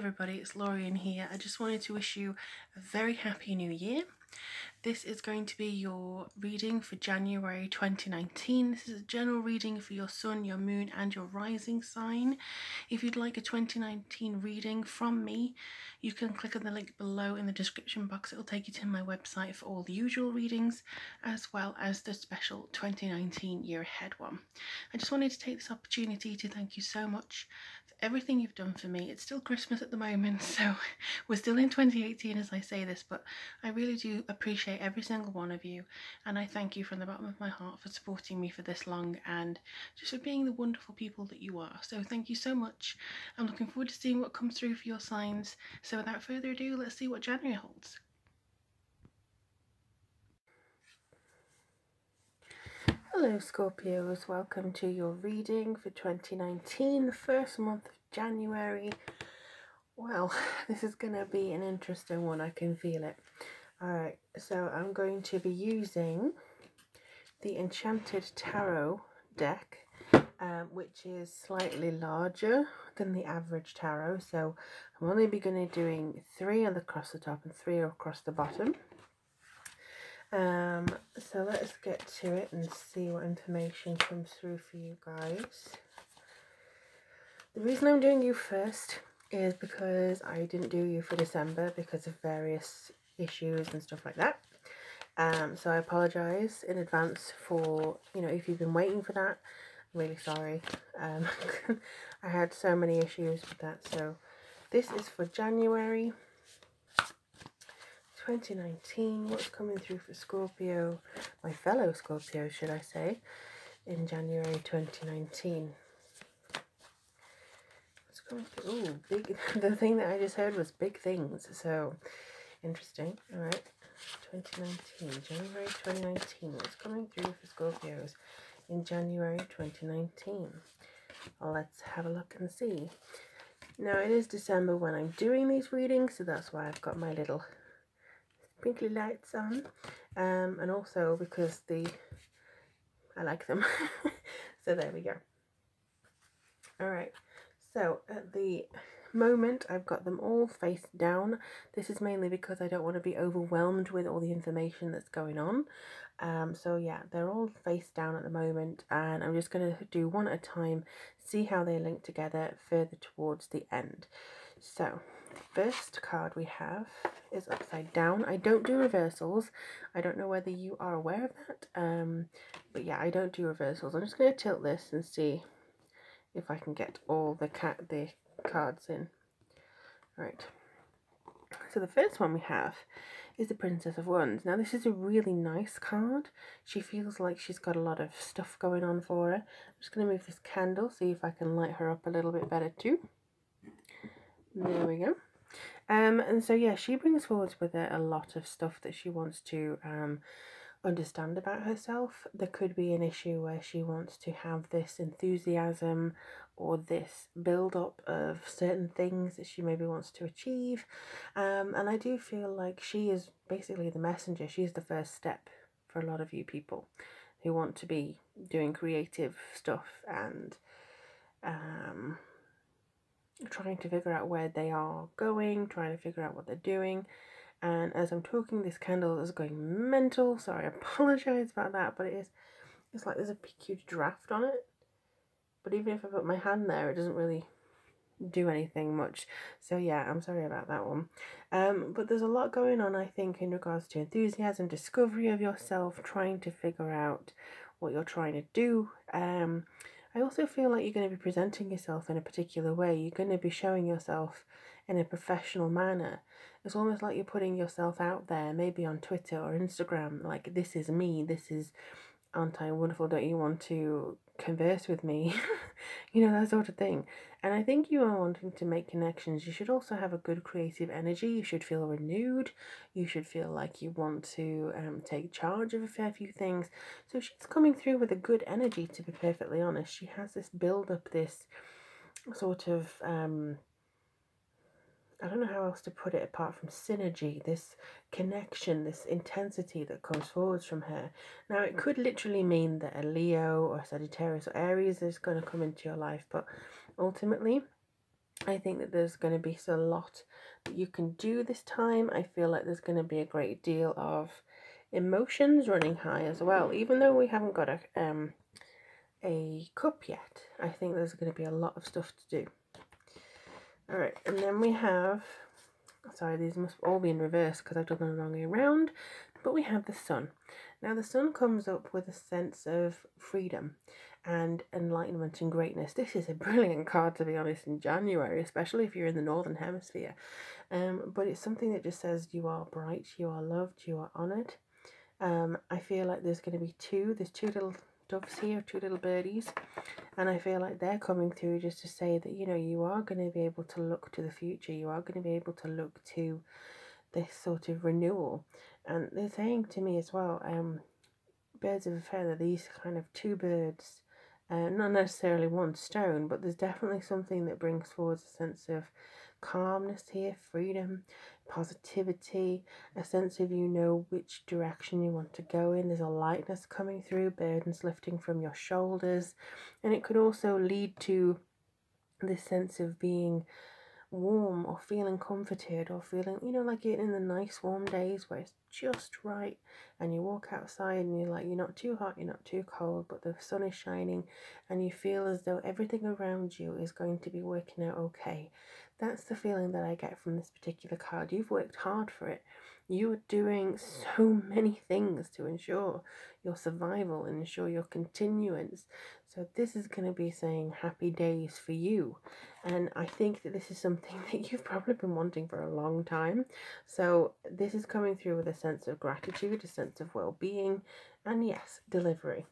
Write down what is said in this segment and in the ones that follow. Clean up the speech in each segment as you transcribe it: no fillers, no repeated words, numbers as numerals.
everybody, it's Lorien here. I just wanted to wish you a very happy new year. This is going to be your reading for January 2019. This is a general reading for your sun, your moon and your rising sign. If you'd like a 2019 reading from me, you can click on the link below in the description box. It will take you to my website for all the usual readings as well as the special 2019 year ahead one. I just wanted to take this opportunity to thank you so much for everything you've done for me. It's still Christmas at the moment, so we're still in 2018 as I say this, but I really do appreciate every single one of you, and I thank you from the bottom of my heart for supporting me for this long and just for being the wonderful people that you are. So thank you so much. I'm looking forward to seeing what comes through for your signs. So without further ado, let's see what January holds. Hello Scorpios, welcome to your reading for 2019, the first month of January. Well, this is going to be an interesting one, I can feel it. Alright, so I'm going to be using the Enchanted Tarot deck, which is slightly larger than the average tarot. So I'm only going to be doing 3 across the top and 3 across the bottom. So let's get to it and see what information comes through for you guys. The reason I'm doing you first is because I didn't do you for December because of various issues and stuff like that. So I apologise in advance for, if you've been waiting for that. I'm really sorry. I had so many issues with that. So this is for January 2019. What's coming through for Scorpio, my fellow Scorpio should I say, in January 2019. What's coming through? Ooh, big. The thing that I just heard was big things, so interesting. Alright, 2019, January 2019. What's coming through for Scorpios in January 2019? Well, let's have a look and see. Now it is December when I'm doing these readings, so that's why I've got my little sprinkly lights on, and also because I like them. So there we go. Alright, so at the moment I've got them all face down. This is mainly because I don't want to be overwhelmed with all the information that's going on. So yeah, they're all face down at the moment, and I'm just going to do one at a time, see how they link together further towards the end. So the first card we have is upside down. I don't do reversals. I don't know whether you are aware of that, but yeah, I don't do reversals. I'm just going to tilt this and see if I can get all the cards in. Right, so the first one we have is the Princess of Wands. Now this is a really nice card. She feels like she's got a lot of stuff going on for her. I'm just going to move this candle, see if I can light her up a little bit better too. There we go. And so yeah, she brings forward with her a lot of stuff that she wants to understand about herself. There could be an issue where she wants to have this enthusiasm or this build up of certain things that she maybe wants to achieve, and I do feel like she is basically the messenger. She's the first step for a lot of you people who want to be doing creative stuff and trying to figure out where they are going, trying to figure out what they're doing. And as I'm talking, this candle is going mental. Sorry, I apologise about that, but it's like there's a big huge draft on it. But even if I put my hand there, it doesn't really do anything much. So yeah, I'm sorry about that one. But there's a lot going on, I think, in regards to enthusiasm, discovery of yourself, trying to figure out what you're trying to do. I also feel like you're going to be presenting yourself in a particular way. You're going to be showing yourself in a professional manner. It's almost like you're putting yourself out there, maybe on Twitter or Instagram, like, this is me, this is, aren't I wonderful, don't you want to converse with me? That sort of thing. And I think you are wanting to make connections. You should also have a good creative energy. You should feel renewed. You should feel like you want to take charge of a fair few things. So she's coming through with a good energy, to be perfectly honest. She has this build up, this sort of I don't know how else to put it apart from synergy, this connection, this intensity that comes forwards from her. Now, it could literally mean that a Leo or Sagittarius or Aries is going to come into your life, but ultimately, I think that there's going to be a lot that you can do this time. I feel like there's going to be a great deal of emotions running high as well. Even though we haven't got a cup yet, I think there's going to be a lot of stuff to do. All right, and then we have, sorry, these must all be in reverse because I've done them the wrong way around, but we have the sun. Now the sun comes up with a sense of freedom and enlightenment and greatness. This is a brilliant card, to be honest, in January, especially if you're in the northern hemisphere. But it's something that just says you are bright, you are loved, you are honoured. I feel like there's going to be there's two little doves here, two little birdies, and I feel like they're coming through just to say that, you know, you are going to be able to look to the future, you are going to be able to look to this sort of renewal. And they're saying to me as well, birds of a feather, these kind of two birds, not necessarily one stone, but there's definitely something that brings forward a sense of calmness here, freedom, positivity, a sense of, you know, which direction you want to go in. There's a lightness coming through, burdens lifting from your shoulders, and it could also lead to this sense of being warm or feeling comforted or feeling, you know, like in the nice warm days where it's just right, and you walk outside and you're like, you're not too hot, you're not too cold, but the sun is shining and you feel as though everything around you is going to be working out okay. That's the feeling that I get from this particular card. You've worked hard for it. You are doing so many things to ensure your survival and ensure your continuance. So this is going to be saying happy days for you. And I think that this is something that you've probably been wanting for a long time. So this is coming through with a sense of gratitude, a sense of well-being, and yes, delivery.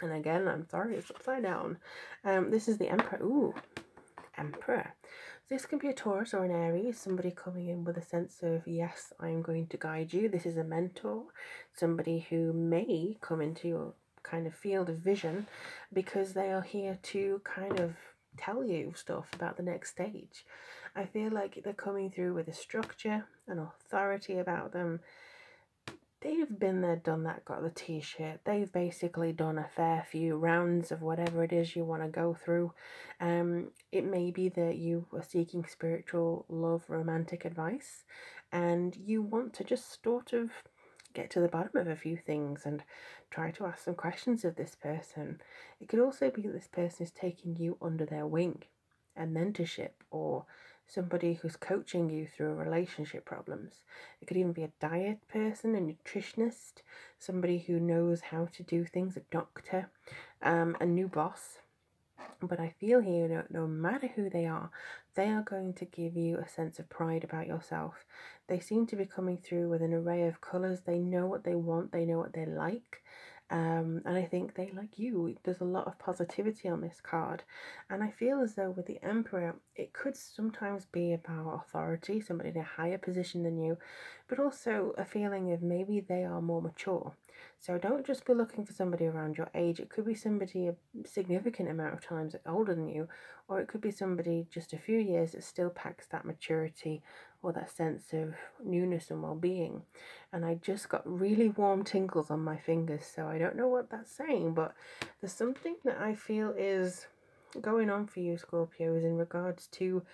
And again, I'm sorry, it's upside down. This is the Emperor. Ooh, Emperor. This can be a Taurus or an Aries, somebody coming in with a sense of, yes, I'm going to guide you. This is a mentor, somebody who may come into your kind of field of vision because they are here to kind of tell you stuff about the next stage. I feel like they're coming through with a structure, an authority about them. They've been there, done that, got the t-shirt. They've basically done a fair few rounds of whatever it is you want to go through. It may be that you are seeking spiritual love, romantic advice, and you want to just sort of get to the bottom of a few things and try to ask some questions of this person. It could also be that this person is taking you under their wing, a mentorship, or somebody who's coaching you through relationship problems. It could even be a diet person, a nutritionist, somebody who knows how to do things, a doctor, a new boss. But I feel here, no matter who they are going to give you a sense of pride about yourself. They seem to be coming through with an array of colours. They know what they want, they know what they like. And I think they like you. There's a lot of positivity on this card. And I feel as though with the Emperor, it could sometimes be about authority, somebody in a higher position than you, but also a feeling of maybe they are more mature. So don't just be looking for somebody around your age. It could be somebody a significant amount of times older than you, or it could be somebody just a few years that still packs that maturity or that sense of newness and well-being. And I just got really warm tingles on my fingers, so I don't know what that's saying, but there's something that I feel is going on for you, Scorpios, in regards to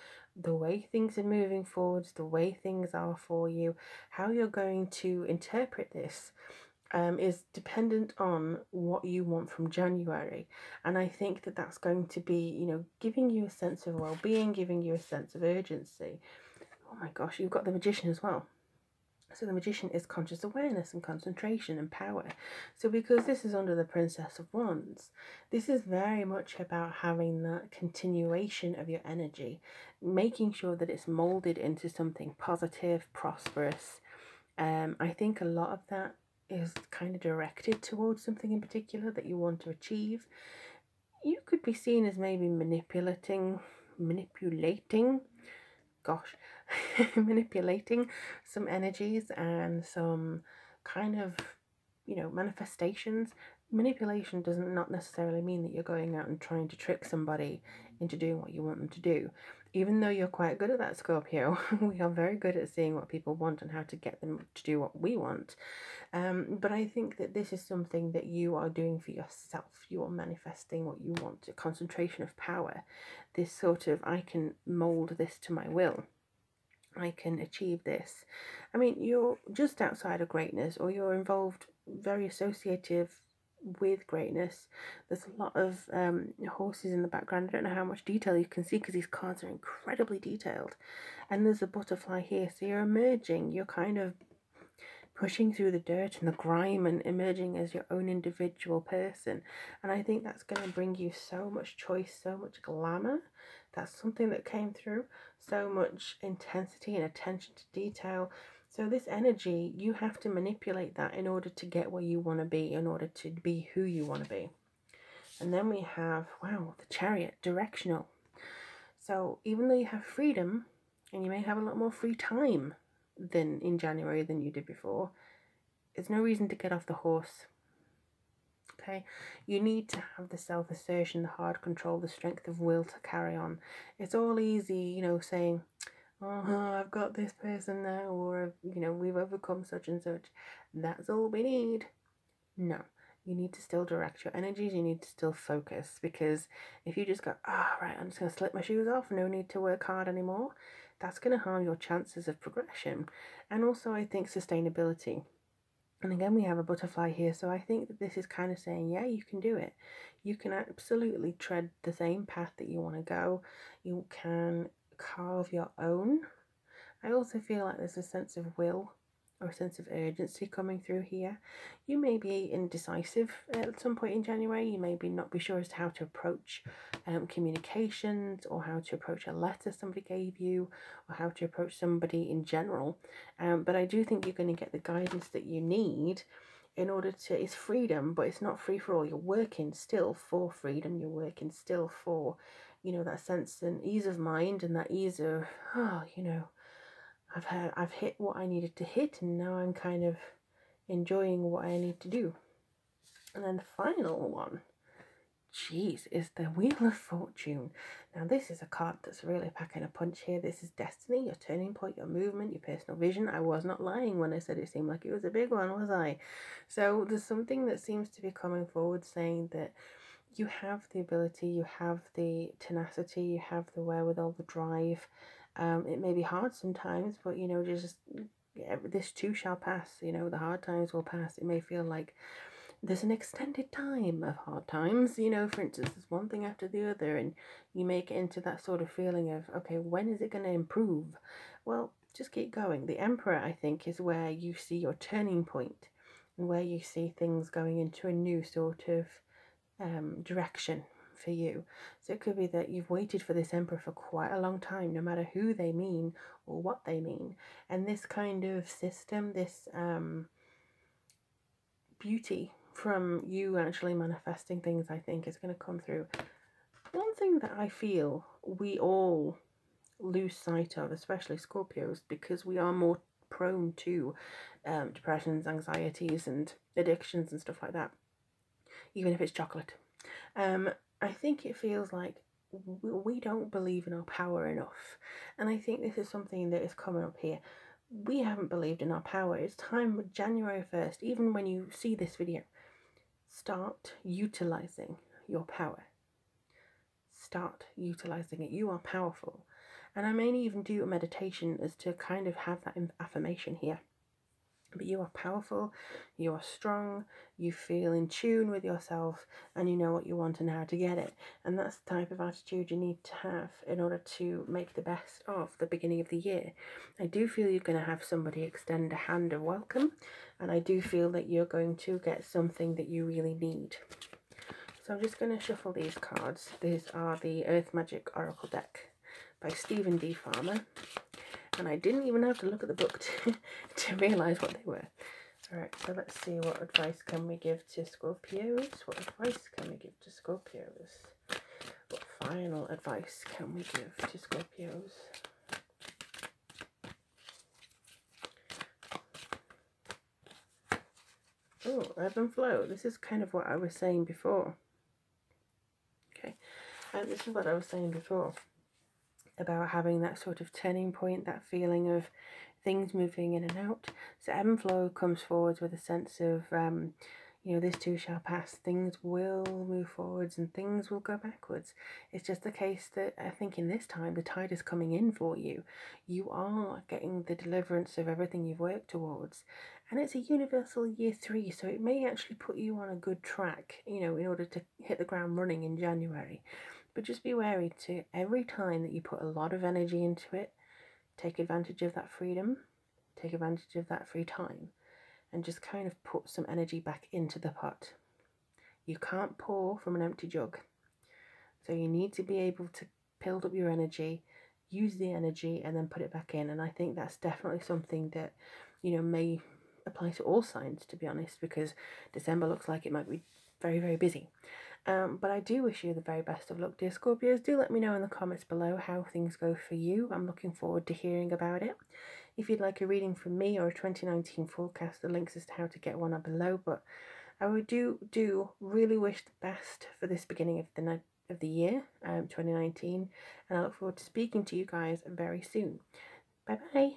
the way things are moving forwards, the way things are for you. How you're going to interpret this is dependent on what you want from January. And I think that that's going to be, you know, giving you a sense of well-being, giving you a sense of urgency. Oh my gosh, you've got the Magician as well. So the Magician is conscious awareness and concentration and power. So because this is under the Princess of Wands, this is very much about having that continuation of your energy, making sure that it's molded into something positive, prosperous. I think a lot of that is kind of directed towards something in particular that you want to achieve. You could be seen as maybe manipulating manipulating some energies and some kind of, you know, manifestations. manipulation doesn't not necessarily mean that you're going out and trying to trick somebody into doing what you want them to do. Even though you're quite good at that, Scorpio, we are very good at seeing what people want and how to get them to do what we want. But I think that this is something that you are doing for yourself. You are manifesting what you want, a concentration of power. This sort of, I can mold this to my will. I can achieve this. I mean, you're just outside of greatness, or you're involved, very associative with greatness. There's a lot of horses in the background. I don't know how much detail you can see because these cards are incredibly detailed. And there's a butterfly here. So you're emerging. You're kind of pushing through the dirt and the grime and emerging as your own individual person. And I think that's going to bring you so much choice, so much glamour. That's something that came through. So much intensity and attention to detail. So this energy, you have to manipulate that in order to get where you want to be, in order to be who you want to be. And then we have, wow, the Chariot, directional. So even though you have freedom, and you may have a lot more free time than in January than you did before, there's no reason to get off the horse. Okay, you need to have the self-assertion, the hard control, the strength of will to carry on. It's all easy, you know, saying, oh, I've got this person now, or, you know, we've overcome such and such. That's all we need. No, you need to still direct your energies. You need to still focus, because if you just go, right, I'm just going to slip my shoes off, no need to work hard anymore, that's going to harm your chances of progression. And also, I think sustainability. And again, we have a butterfly here, so I think that this is kind of saying, yeah, you can do it. You can absolutely tread the same path that you want to go. You can carve your own. I also feel like there's a sense of will or a sense of urgency coming through here. You may be indecisive at some point in January. You may not be sure as to how to approach communications, or how to approach a letter somebody gave you, or how to approach somebody in general. But I do think you're going to get the guidance that you need in order to, it's freedom, but it's not free for all. You're working still for freedom. You're working still for, you know, that sense and ease of mind, and that ease of, you know, I've hit what I needed to hit, and now I'm kind of enjoying what I need to do. And then the final one, geez, is the Wheel of Fortune. Now this is a card that's really packing a punch here. This is destiny, your turning point, your movement, your personal vision. I was not lying when I said it seemed like it was a big one, was I? So there's something that seems to be coming forward saying that you have the ability, you have the tenacity, you have the wherewithal, the drive. It may be hard sometimes, but, you know, just this too shall pass. You know, the hard times will pass. It may feel like there's an extended time of hard times. You know, for instance, there's one thing after the other, and you may get into that sort of feeling of, okay, when is it going to improve? Well, just keep going. The Emperor, I think, is where you see your turning point, and where you see things going into a new sort of direction for you. So it could be that you've waited for this Emperor for quite a long time, no matter who they mean or what they mean. And this kind of system, this beauty from you actually manifesting things, I think, is going to come through. One thing that I feel we all lose sight of, especially Scorpios, because we are more prone to depressions, anxieties, and addictions and stuff like that, even if it's chocolate. I think it feels like we don't believe in our power enough. And I think this is something that is coming up here. We haven't believed in our power. It's time, January 1st, even when you see this video, start utilizing your power. Start utilizing it. You are powerful. And I may even do a meditation as to kind of have that affirmation here. But you are powerful, you are strong, you feel in tune with yourself, and you know what you want and how to get it. And that's the type of attitude you need to have in order to make the best of the beginning of the year. I do feel you're going to have somebody extend a hand of welcome, and I do feel that you're going to get something that you really need. So I'm just going to shuffle these cards. These are the Earth Magic Oracle deck by Stephen D. Farmer. And I didn't even have to look at the book to realise what they were. Alright, so let's see, what advice can we give to Scorpios? What advice can we give to Scorpios? What final advice can we give to Scorpios? Oh, ebb and flow. This is kind of what I was saying before. Okay, and this is what I was saying before about having that sort of turning point, that feeling of things moving in and out. So ebb and flow comes forwards with a sense of, you know, this too shall pass. Things will move forwards and things will go backwards. It's just the case that I think in this time the tide is coming in for you. You are getting the deliverance of everything you've worked towards. And it's a universal year 3, so it may actually put you on a good track, you know, in order to hit the ground running in January. But just be wary to every time that you put a lot of energy into it, take advantage of that freedom, take advantage of that free time, and just kind of put some energy back into the pot. You can't pour from an empty jug. So you need to be able to build up your energy, use the energy, and then put it back in. And I think that's definitely something that, you know, may apply to all signs, to be honest, because December looks like it might be very, very busy. But I do wish you the very best of luck, dear Scorpios. Do let me know in the comments below how things go for you. I'm looking forward to hearing about it. If you'd like a reading from me or a 2019 forecast, the links as to how to get one are below. But I would do really wish the best for this beginning of the year, 2019. And I look forward to speaking to you guys very soon. Bye-bye.